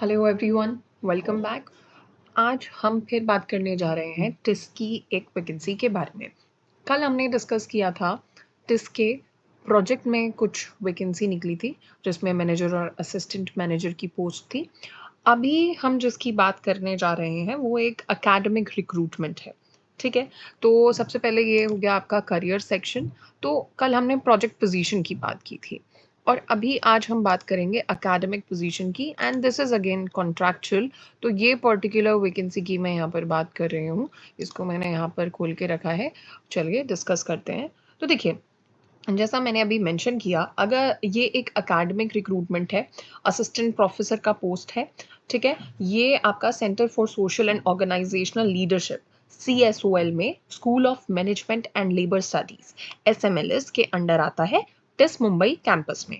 Hello everyone, welcome back. आज हम फिर बात करने जा रहे हैं टिस की एक वैकेंसी के बारे में। कल हमने डिस्कस किया था टिस के प्रोजेक्ट में कुछ वैकेंसी निकली थी जिसमें मैनेजर और असिस्टेंट मैनेजर की पोस्ट थी। अभी हम जिसकी बात करने जा रहे हैं वो एक एकेडमिक रिक्रूटमेंट है। ठीक है, तो सबसे पहले ये हो गया आपका करियर सेक्शन। तो कल हमने प्रोजेक्ट पोजीशन की बात की थी और अभी आज हम बात करेंगे एकेडमिक पोजीशन की, and this is again contractual. तो ये पर्टिकुलर वैकेंसी की मैं यहाँ पर बात कर रही हूँ, इसको मैंने यहाँ पर खोल के रखा है। चलिए डिस्कस करते हैं। तो देखिए, जैसा मैंने अभी मेंशन किया, अगर ये एक एकेडमिक रिक्रूटमेंट है, असिस्टेंट प्रोफेसर का पोस्ट है। ठीक है, ये आपका centre for social and organisational leadership CSOL में school of management and labour studies SMLS के अंडर आता है, टिस मुंबई कैंपस में।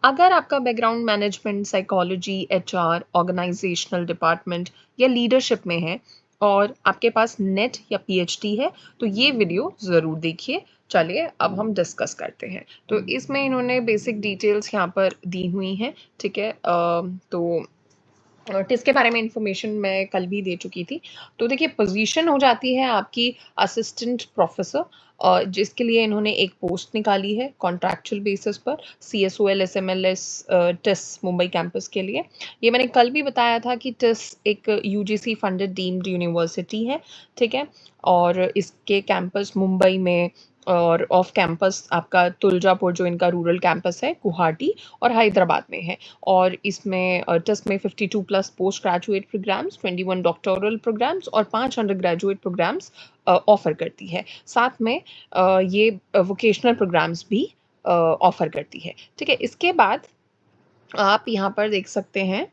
अगर आपका background management, psychology, HR, organisational department या लीडरशिप में है और आपके पास नेट या PhD है तो ये वीडियो ज़रूर देखिए। चलिए अब हम डिस्कस करते हैं। तो इसमें इन्होंने बेसिक डिटेल्स यहाँ पर दी हुई हैं। ठीक है, तो टिस के बारे में इंफॉर्मेशन मैं कल भी दे चुकी थी। तो देखिए, पोजीशन हो जाती है आपकी असिस्टेंट प्रोफेसर, जिसके लिए इन्होंने एक पोस्ट निकाली है कॉन्ट्रैक्चुअल बेसिस पर CSOL SMLS TISS Mumbai campus के लिए। ये मैंने कल भी बताया था कि टिस एक UGC फंडेड डीम्ड यूनिवर्सिटी है। ठीक है, और इसके कैंपस मुंबई में और ऑफ कैंपस आपका तुलजापुर जो इनका रूरल कैंपस है, गुवाहाटी और हैदराबाद में है। और इसमें टिस में 52 plus post graduate programmes, 21 doctoral programmes और 5 अंडर ग्रेजुएट प्रोग्राम्स ऑफर करती है। साथ में ये वोकेशनल प्रोग्राम्स भी ऑफर करती है। ठीक है, इसके बाद आप यहाँ पर देख सकते हैं।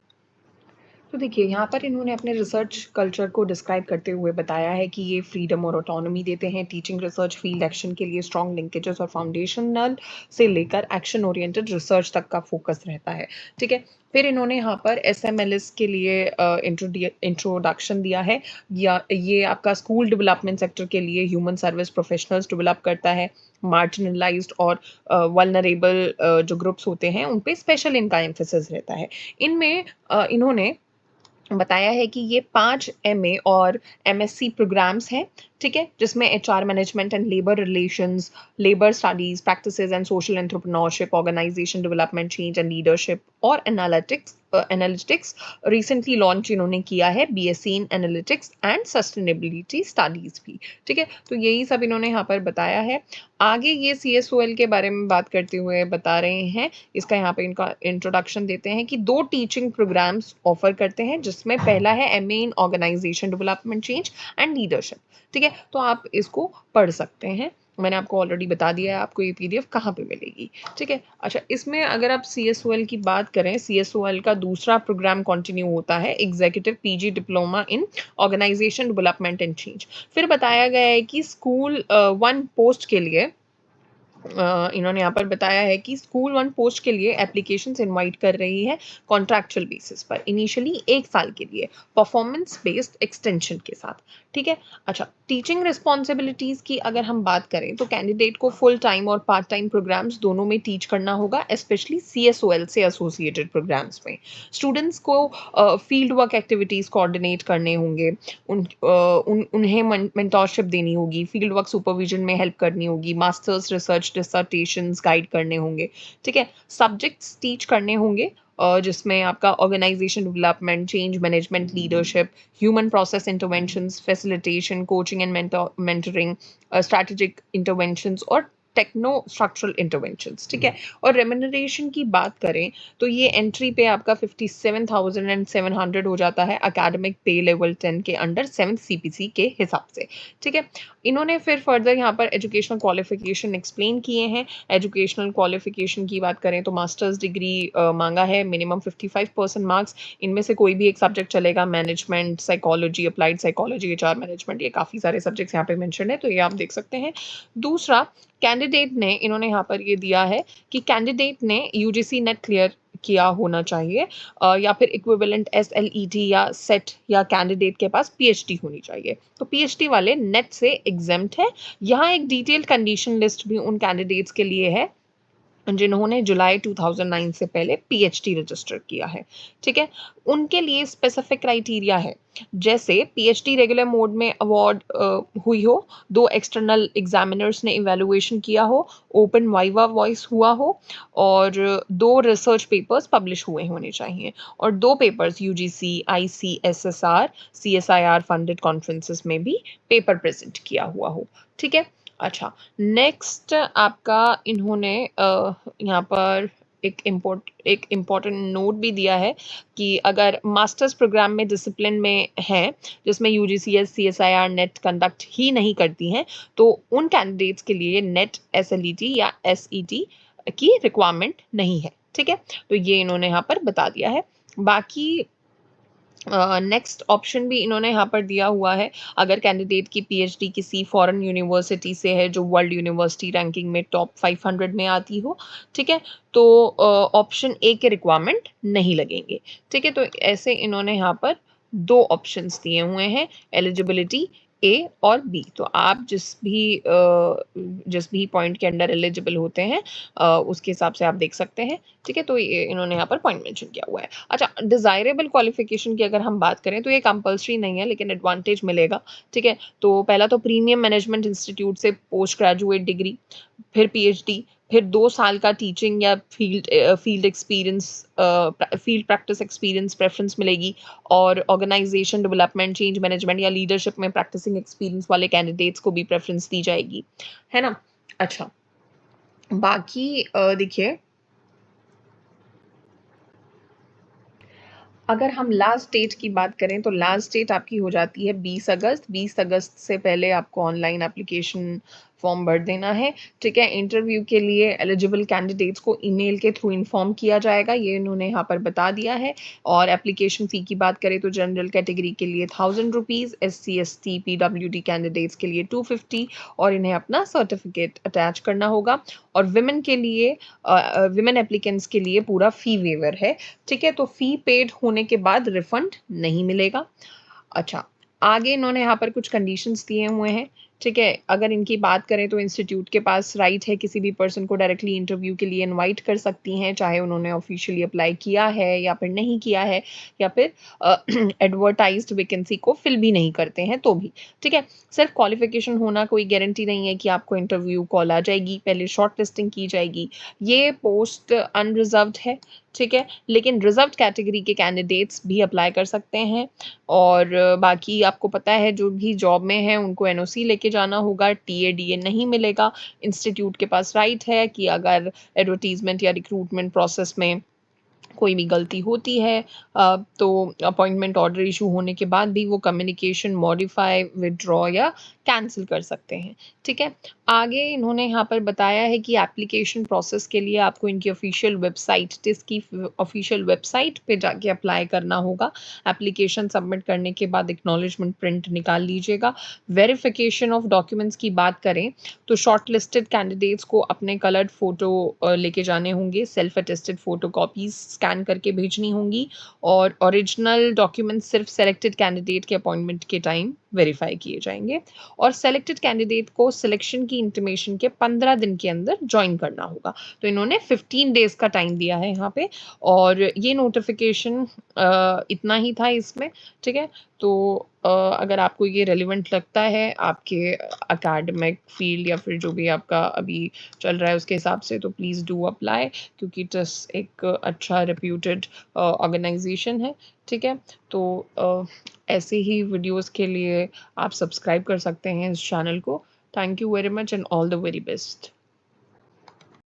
तो देखिए, यहाँ पर इन्होंने अपने रिसर्च कल्चर को डिस्क्राइब करते हुए बताया है कि ये फ्रीडम और ऑटोनॉमी देते हैं। टीचिंग, रिसर्च, फील्ड एक्शन के लिए स्ट्रॉन्ग लिंकेजेस और फाउंडेशनल से लेकर एक्शन ओरिएंटेड रिसर्च तक का फोकस रहता है। ठीक है, फिर इन्होंने यहाँ पर SMLS के लिए इंट्रोडक्शन दिया है। या ये आपका स्कूल डेवलपमेंट सेक्टर के लिए ह्यूमन सर्विस प्रोफेशनल्स डेवलप करता है। मार्जिनलाइज्ड और वल्नरेबल जो ग्रुप्स होते हैं उन पे स्पेशल इनका एम्फेसिस रहता है। इनमें इन्होंने बताया है कि ये 5 MA और MSc प्रोग्राम्स हैं। ठीक है, जिसमें HR management and labour relations, labour studies, practices and social entrepreneurship, organisation development, change and leadership और एनालिटिक्स रिसेंटली लॉन्च इन्होंने किया है, BSc in analytics and sustainability studies भी। ठीक है, तो यही सब इन्होंने यहाँ पर बताया है। आगे ये CSOL के बारे में बात करते हुए बता रहे हैं, इसका यहाँ पे इनका इंट्रोडक्शन देते हैं कि 2 टीचिंग प्रोग्राम्स ऑफर करते हैं, जिसमें पहला है MA in organisation development, change and leadership. ठीक है, तो आप इसको पढ़ सकते हैं। मैंने आपको ऑलरेडी बता दिया है आपको ये PDF कहाँ पे मिलेगी। ठीक है, अच्छा, इसमें अगर आप CSOL की बात करें, CSOL का दूसरा प्रोग्राम कंटिन्यू होता है, executive PG diploma in organisation development and change. फिर बताया गया है कि स्कूल 1 पोस्ट के लिए इन्होंने यहाँ पर बताया है कि स्कूल 1 पोस्ट के लिए एप्लीकेशंस इनवाइट कर रही है कॉन्ट्रैक्चुअल बेसिस पर, इनिशियली 1 साल के लिए परफॉर्मेंस बेस्ड एक्सटेंशन के साथ। ठीक है, अच्छा, टीचिंग रिस्पॉन्सिबिलिटीज की अगर हम बात करें तो कैंडिडेट को फुल टाइम और पार्ट टाइम प्रोग्राम्स दोनों में टीच करना होगा, स्पेशली CSOL से एसोसिएटेड प्रोग्राम्स में। स्टूडेंट्स को फील्ड वर्क एक्टिविटीज कोऑर्डिनेट करने होंगे, उन्हें मेंटोरशिप देनी होगी, फील्ड वर्क सुपरविजन में हेल्प करनी होगी, मास्टर्स रिसर्च डिसर्टेशंस गाइड करने होंगे। ठीक है, सब्जेक्ट्स टीच करने होंगे जिसमें आपका organisation development, change management, leadership, human process interventions, facilitation, coaching and mentoring, strategic interventions और टेक्नो स्ट्रक्चरल इंटरवेंशंस। ठीक है, और रेम्यूनरेशन की बात करें तो ये एंट्री पे आपका 57,700 हो जाता है एकेडमिक पे लेवल 10 के अंडर 7th CPC के हिसाब से। ठीक है, इन्होंने फिर फर्दर यहाँ पर एजुकेशनल क्वालिफिकेशन एक्सप्लेन किए हैं। एजुकेशनल क्वालिफिकेशन की बात करें तो मास्टर्स डिग्री मांगा है, मिनिमम 55% मार्क्स, इनमें से कोई भी एक सब्जेक्ट चलेगा, management, psychology, applied psychology, HR management, ये काफ़ी सारे सब्जेक्ट्स यहाँ पे मेंशन है, तो ये आप देख सकते हैं। दूसरा, कैंडिडेट ने इन्होंने यहाँ पर ये दिया है कि कैंडिडेट ने UGC नेट क्लियर किया होना चाहिए, या फिर इक्विवेलेंट SLET या सेट, या कैंडिडेट के पास PhD होनी चाहिए। तो PhD वाले नेट से एग्जेम्प्ट है। यहाँ एक डिटेल्ड कंडीशन लिस्ट भी उन कैंडिडेट्स के लिए है जिन्होंने जुलाई 2009 से पहले पीएचडी रजिस्टर किया है, ठीक है। उनके लिए स्पेसिफिक क्राइटेरिया है, जैसे पीएचडी रेगुलर मोड में अवार्ड हुई हो, 2 एक्सटर्नल एग्जामिनर्स ने इवैल्यूएशन किया हो, ओपन वाइवा वॉइस हुआ हो और 2 रिसर्च पेपर्स पब्लिश हुए होने चाहिए और 2 papers UGC, ICSSR, CSIR funded conferences में भी पेपर प्रेजेंट किया हुआ हो, ठीक है। अच्छा, नेक्स्ट आपका इन्होंने यहाँ पर एक इम्पोर्टेंट नोट भी दिया है कि अगर मास्टर्स प्रोग्राम में डिसिप्लिन में हैं जिसमें यूजीसीएस, सीएसआईआर, नेट कंडक्ट ही नहीं करती हैं, तो उन कैंडिडेट्स के लिए नेट, एसएलईटी या एसईटी की रिक्वायरमेंट नहीं है, ठीक है। तो ये इन्होंने यहाँ पर बता दिया है। बाकी नेक्स्ट ऑप्शन भी इन्होंने यहाँ पर दिया हुआ है, अगर कैंडिडेट की पीएचडी किसी फॉरेन यूनिवर्सिटी से है जो वर्ल्ड यूनिवर्सिटी रैंकिंग में टॉप 500 में आती हो, ठीक है, तो ऑप्शन ए के रिक्वायरमेंट नहीं लगेंगे, ठीक है। तो ऐसे इन्होंने यहाँ पर 2 ऑप्शंस दिए हुए हैं, एलिजिबिलिटी ए और बी। तो आप जिस भी पॉइंट के अंडर एलिजिबल होते हैं उसके हिसाब से आप देख सकते हैं, ठीक है। तो ये इन्होंने यहाँ पर पॉइंट मेंशन किया हुआ है। अच्छा, डिजायरेबल क्वालिफिकेशन की अगर हम बात करें तो ये कंपलसरी नहीं है, लेकिन एडवांटेज मिलेगा, ठीक है। तो पहला तो प्रीमियम मैनेजमेंट इंस्टीट्यूट से पोस्ट ग्रेजुएट डिग्री, फिर पीएचडी, फिर 2 साल का टीचिंग या फील्ड प्रैक्टिस एक्सपीरियंस प्रेफरेंस मिलेगी और ऑर्गेनाइजेशन डेवलपमेंट, चेंज मैनेजमेंट या लीडरशिप में प्रैक्टिसिंग एक्सपीरियंस वाले कैंडिडेट्स को भी प्रेफरेंस दी जाएगी, है ना। अच्छा, बाकी देखिए, अगर हम लास्ट डेट की बात करें तो लास्ट डेट आपकी हो जाती है 20 अगस्त। 20 अगस्त से पहले आपको ऑनलाइन एप्लीकेशन फॉर्म भर देना है, ठीक है। इंटरव्यू के लिए एलिजिबल कैंडिडेट्स को ईमेल के थ्रू इन्फॉर्म किया जाएगा, ये इन्होंने यहाँ पर बता दिया है। और एप्लीकेशन फ़ी की बात करें तो जनरल कैटेगरी के लिए 1000 rupees, SC ST PWD candidates के लिए 250 और इन्हें अपना सर्टिफिकेट अटैच करना होगा। और विमेन के लिए विमेन एप्लीकेंट्स के लिए पूरा फ़ी वेवर है, ठीक है। तो फ़ी पेड होने के बाद रिफंड नहीं मिलेगा। अच्छा, आगे इन्होंने यहाँ पर कुछ कंडीशंस दिए हुए हैं, ठीक है। अगर इनकी बात करें तो इंस्टीट्यूट के पास राइट है किसी भी पर्सन को डायरेक्टली इंटरव्यू के लिए इनवाइट कर सकती हैं, चाहे उन्होंने ऑफिशियली अप्लाई किया है या फिर नहीं किया है या फिर एडवर्टाइज्ड वैकेंसी को फिल भी नहीं करते हैं तो भी, ठीक है। सिर्फ क्वालिफिकेशन होना कोई गारंटी नहीं है कि आपको इंटरव्यू कॉल आ जाएगी, पहले शॉर्ट लिस्टिंग की जाएगी। ये पोस्ट अनरिजर्व्ड है, ठीक है, लेकिन रिजर्व्ड कैटेगरी के कैंडिडेट्स भी अप्लाई कर सकते हैं। और बाकी आपको पता है जो भी जॉब में है उनको एनओसी लेके जाना होगा, टीए नहीं मिलेगा। इंस्टीट्यूट के पास राइट है कि अगर एडवर्टीजमेंट या रिक्रूटमेंट प्रोसेस में कोई भी गलती होती है तो अपॉइंटमेंट ऑर्डर इशू होने के बाद भी वो कम्युनिकेशन मॉडिफाई, विदड्रॉ या कैंसिल कर सकते हैं, ठीक है। आगे इन्होंने यहाँ पर बताया है कि एप्लीकेशन प्रोसेस के लिए आपको इनकी ऑफिशियल वेबसाइट, टिस की ऑफिशियल वेबसाइट पे जाके अप्लाई करना होगा। एप्लीकेशन सबमिट करने के बाद एक्नॉलेजमेंट प्रिंट निकाल लीजिएगा। वेरिफिकेशन ऑफ डॉक्यूमेंट्स की बात करें तो शॉर्ट लिस्टेड कैंडिडेट्स को अपने कलर्ड फोटो लेके जाने होंगे, self attested photo copies scan करके भेजनी होंगी और ओरिजिनल डॉक्यूमेंट सिर्फ सेलेक्टेड कैंडिडेट के अपॉइंटमेंट के टाइम वेरीफाई किए जाएंगे। और सेलेक्टेड कैंडिडेट को सिलेक्शन की इंटीमेशन के 15 दिन के अंदर ज्वाइन करना होगा। तो इन्होंने 15 डेज का टाइम दिया है यहाँ पे और ये नोटिफिकेशन इतना ही था इसमें, ठीक है। तो अगर आपको ये रेलिवेंट लगता है आपके एकेडमिक फील्ड या फिर जो भी आपका अभी चल रहा है उसके हिसाब से, तो प्लीज़ डू अप्लाई, क्योंकि टिस एक अच्छा रेप्यूटेड ऑर्गेनाइजेशन है, ठीक है। तो ऐसे ही वीडियोस के लिए आप सब्सक्राइब कर सकते हैं इस चैनल को। Thank you very much and all the very best.